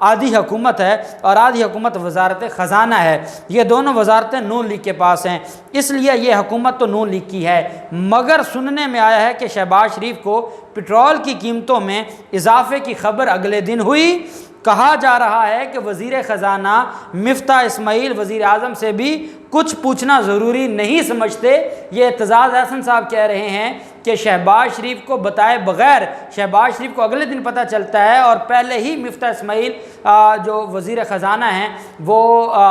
آدھی حکومت ہے اور آدھی حکومت وزارت خزانہ ہے، یہ دونوں وزارتیں نون لیگ کے پاس ہیں، اس لیے یہ حکومت تو نون لیگ کی ہے۔ مگر سننے میں آیا ہے کہ شہباز شریف کو پٹرول کی قیمتوں میں اضافے کی خبر اگلے دن ہوئی۔ کہا جا رہا ہے کہ وزیر خزانہ مفتاح اسماعیل وزیر اعظم سے بھی کچھ پوچھنا ضروری نہیں سمجھتے۔ یہ اعتزاز احسن صاحب کہہ رہے ہیں کہ شہباز شریف کو بتائے بغیر شہباز شریف کو اگلے دن پتہ چلتا ہے اور پہلے ہی مفتاح اسماعیل جو وزیر خزانہ ہیں وہ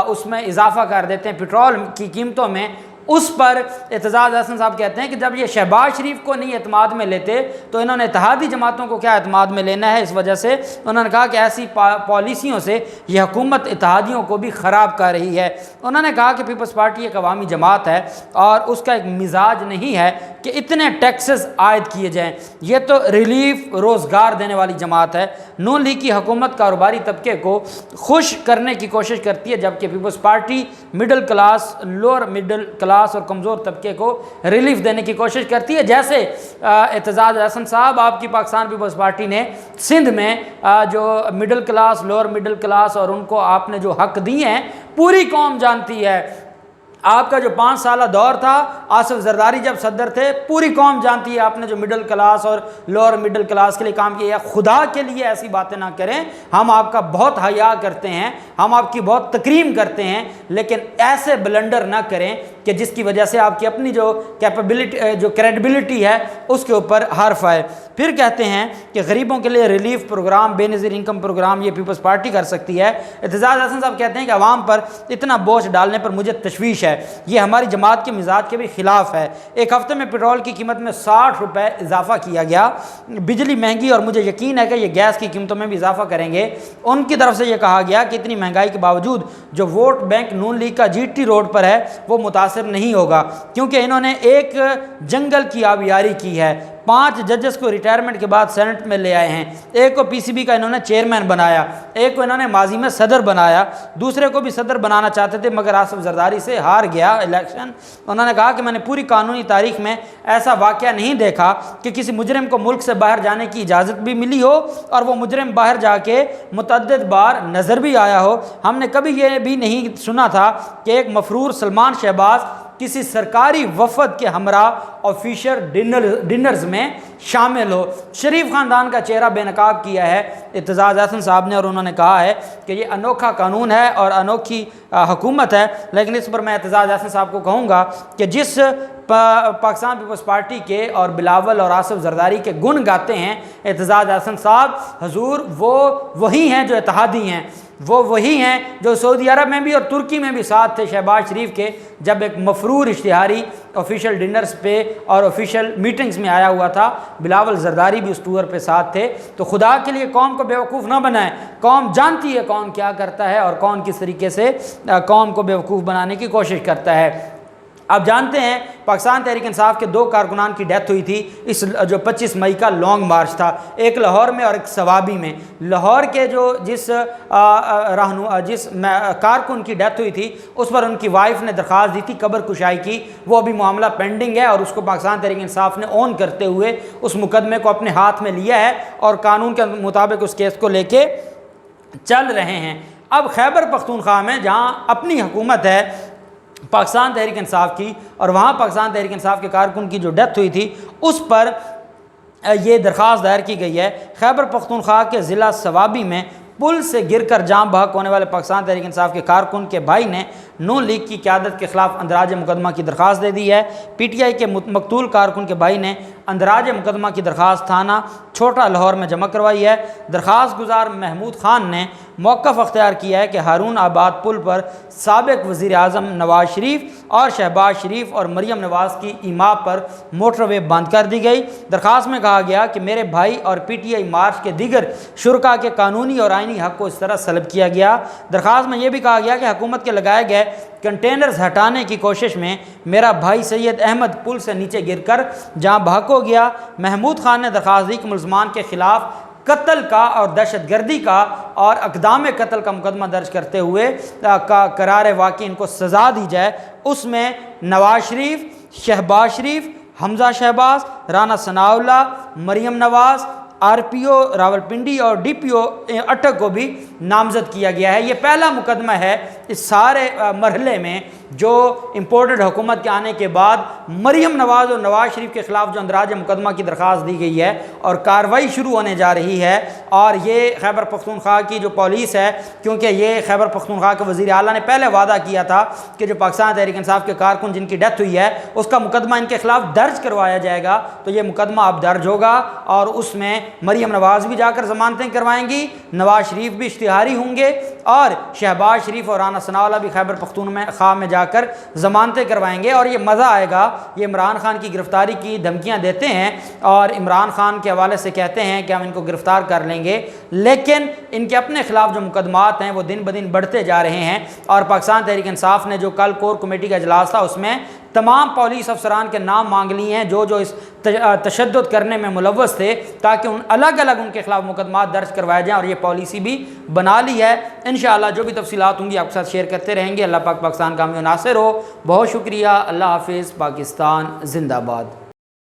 اس میں اضافہ کر دیتے ہیں پٹرول کی قیمتوں میں۔ اس پر اعتزاز احسن صاحب کہتے ہیں کہ جب یہ شہباز شریف کو نہیں اعتماد میں لیتے تو انہوں نے اتحادی جماعتوں کو کیا اعتماد میں لینا ہے۔ اس وجہ سے انہوں نے کہا کہ ایسی پالیسیوں سے یہ حکومت اتحادیوں کو بھی خراب کر رہی ہے۔ انہوں نے کہا کہ پیپلز پارٹی ایک عوامی جماعت ہے اور اس کا ایک مزاج نہیں ہے کہ اتنے ٹیکسز عائد کیے جائیں، یہ تو ریلیف روزگار دینے والی جماعت ہے۔ نون لیگ کی حکومت کاروباری طبقے کو خوش کرنے کی کوشش کرتی ہے، جبکہ Peoples Party middle class, lower middle class اور کمزور طبقے کو ریلیف دینے کی کوشش کرتی ہے۔ جیسے اعتزاز احسن صاحب، آپ کی پاکستان پیپلز پارٹی نے سندھ میں جو middle class, lower middle class اور ان کو آپ نے جو حق دیے ہیں پوری قوم جانتی ہے۔ آپ کا جو 5 سالہ دور تھا، آصف زرداری جب صدر تھے، پوری قوم جانتی ہے آپ نے جو مڈل کلاس اور لوور مڈل کلاس کے لیے کام کیا ہے۔ خدا کے لیے ایسی باتیں نہ کریں، ہم آپ کا بہت حیا کرتے ہیں، ہم آپ کی بہت تکریم کرتے ہیں، لیکن ایسے بلنڈر نہ کریں کہ جس کی وجہ سے آپ کی اپنی جو کیپیبلٹی، جو کریڈیبلٹی ہے اس کے اوپر حرف آئے۔ پھر کہتے ہیں کہ غریبوں کے لیے ریلیف پروگرام، بے نظیر انکم پروگرام یہ پیپلز پارٹی کر سکتی ہے۔ اعتزاز احسن صاحب کہتے ہیں کہ عوام پر اتنا بوجھ ڈالنے پر مجھے تشویش ہے، یہ ہماری جماعت کے مزاج کے بھی خلاف ہے۔ ایک ہفتے میں پٹرول کی قیمت میں 60 روپے اضافہ کیا گیا، بجلی مہنگی اور مجھے یقین ہے کہ یہ گیس کی قیمتوں میں بھی اضافہ کریں گے۔ ان کی طرف سے یہ کہا گیا کہ اتنی مہنگائی کے باوجود جو ووٹ بینک نون لیگ کا جی ٹی روڈ پر ہے وہ متاثر نہیں ہوگا، کیونکہ انہوں نے ایک جنگل کی آبیاری کی ہے۔ 5 ججز کو ریٹائرمنٹ کے بعد سینٹ میں لے آئے ہیں، ایک کو پی سی بی کا انہوں نے چیئرمین بنایا، ایک کو انہوں نے ماضی میں صدر بنایا، دوسرے کو بھی صدر بنانا چاہتے تھے مگر آصف زرداری سے ہار گیا الیکشن۔ انہوں نے کہا کہ میں نے پوری قانونی تاریخ میں ایسا واقعہ نہیں دیکھا کہ کسی مجرم کو ملک سے باہر جانے کی اجازت بھی ملی ہو اور وہ مجرم باہر جا کے متعدد بار نظر بھی آیا ہو۔ ہم نے کبھی یہ بھی نہیں سنا تھا کہ ایک مفرور سلمان شہباز کسی سرکاری وفد کے ہمراہ آفیشر ڈنرز میں شامل ہو۔ شریف خاندان کا چہرہ بے نقاب کیا ہے اعتزاز احسن صاحب نے، اور انہوں نے کہا ہے کہ یہ انوکھا قانون ہے اور انوکھی حکومت ہے، لیکن اس پر میں اعتزاز احسن صاحب کو کہوں گا کہ جس پاکستان پیپلز پارٹی کے اور بلاول اور آصف زرداری کے گن گاتے ہیں اعتزاز احسن صاحب، حضور وہ وہی ہیں جو اتحادی ہیں، وہ وہی ہیں جو سعودی عرب میں بھی اور ترکی میں بھی ساتھ تھے شہباز شریف کے، جب ایک مفرور اشتہاری آفیشیل ڈنرز پہ اور آفیشیل میٹنگز میں آیا ہوا تھا۔ بلاول زرداری بھی اس ٹور پہ ساتھ تھے۔ تو خدا کے لیے قوم کو بیوقوف نہ بنائیں، قوم جانتی ہے کون کیا کرتا ہے اور کون کس طریقے سے قوم کو بیوقوف بنانے کی کوشش کرتا ہے۔ آپ جانتے ہیں پاکستان تحریک انصاف کے 2 کارکنان کی ڈیتھ ہوئی تھی اس جو 25 مئی کا لانگ مارچ تھا، ایک لاہور میں اور ایک سوابی میں۔ لاہور کے جس کارکن کی ڈیتھ ہوئی تھی اس پر ان کی وائف نے درخواست دی تھی قبر کشائی کی، وہ ابھی معاملہ پینڈنگ ہے اور اس کو پاکستان تحریک انصاف نے اون کرتے ہوئے اس مقدمے کو اپنے ہاتھ میں لیا ہے اور قانون کے مطابق اس کیس کو لے کے چل رہے ہیں۔ اب خیبر پختونخوا میں جہاں اپنی حکومت ہے پاکستان تحریک انصاف کی اور وہاں پاکستان تحریک انصاف کے کارکن کی جو ڈیتھ ہوئی تھی اس پر یہ درخواست دائر کی گئی ہے۔ خیبر پختونخوا کے ضلع سوابی میں پل سے گر کر جاں بحق ہونے والے پاکستان تحریک انصاف کے کارکن کے بھائی نے نون لیگ کی قیادت کے خلاف اندراج مقدمہ کی درخواست دے دی ہے۔ پی ٹی آئی کے مقتول کارکن کے بھائی نے اندراج مقدمہ کی درخواست تھانہ چھوٹا لاہور میں جمع کروائی ہے۔ درخواست گزار محمود خان نے موقف اختیار کیا ہے کہ ہارون آباد پل پر سابق وزیر اعظم نواز شریف اور شہباز شریف اور مریم نواز کی ایما پر موٹر وے بند کر دی گئی۔ درخواست میں کہا گیا کہ میرے بھائی اور پی ٹی آئی مارچ کے دیگر شرکاء کے قانونی اور آئینی حق کو اس طرح سلب کیا گیا۔ درخواست میں یہ بھی کہا گیا کہ حکومت کے لگائے گئے کنٹینرز ہٹانے کی کوشش میں میرا بھائی سید احمد پل سے نیچے گر کر جہاں بحق ہو گیا۔ محمود خان نے درخواست دی کہ ملزمان کے خلاف قتل کا اور دہشت گردی کا اور اقدام قتل کا مقدمہ درج کرتے ہوئے قرار واقعی ان کو سزا دی جائے۔ اس میں نواز شریف، شہباز شریف، حمزہ شہباز، رانا ثناء اللہ، مریم نواز، RPO راولپنڈی اور DPO اٹک کو بھی نامزد کیا گیا ہے۔ یہ پہلا مقدمہ ہے اس سارے مرحلے میں جو امپورٹڈ حکومت کے آنے کے بعد مریم نواز اور نواز شریف کے خلاف جو اندراج مقدمہ کی درخواست دی گئی ہے اور کارروائی شروع ہونے جا رہی ہے۔ اور یہ خیبر پختونخوا کی جو پولیس ہے، کیونکہ یہ خیبر پختونخوا کے وزیر اعلیٰ نے پہلے وعدہ کیا تھا کہ جو پاکستان تحریک انصاف کے کارکن جن کی ڈیتھ ہوئی ہے اس کا مقدمہ ان کے خلاف درج کروایا جائے گا، تو یہ مقدمہ اب درج ہوگا اور اس میں مریم نواز بھی جا کر ضمانتیں کروائیں گی، نواز شریف بھی اشتہاری ہوں گے اور شہباز شریف اور رانا ثناءاللہ بھی خیبر پختونخوا میں جا کر ضمانتیں کروائیں گے۔ اور یہ مزہ آئے گا، یہ عمران خان کی گرفتاری کی دھمکیاں دیتے ہیں اور عمران خان کے حوالے سے کہتے ہیں کہ ہم ان کو گرفتار کر لیں گے، لیکن ان کے اپنے خلاف جو مقدمات ہیں وہ دن بدن بڑھتے جا رہے ہیں۔ اور پاکستان تحریک انصاف نے جو کل کور کمیٹی کا اجلاس تھا اس میں تمام پولیس افسران کے نام مانگ لیے ہیں جو اس تشدد کرنے میں ملوث تھے، تاکہ الگ الگ ان کے خلاف مقدمات درج کروائے جائیں، اور یہ پالیسی بھی بنا لی ہے۔ انشاءاللہ جو بھی تفصیلات ہوں گی آپ کے ساتھ شیئر کرتے رہیں گے۔ اللہ پاک پاکستان کا حامی و ناصر ہو۔ بہت شکریہ۔ اللہ حافظ۔ پاکستان زندہ باد۔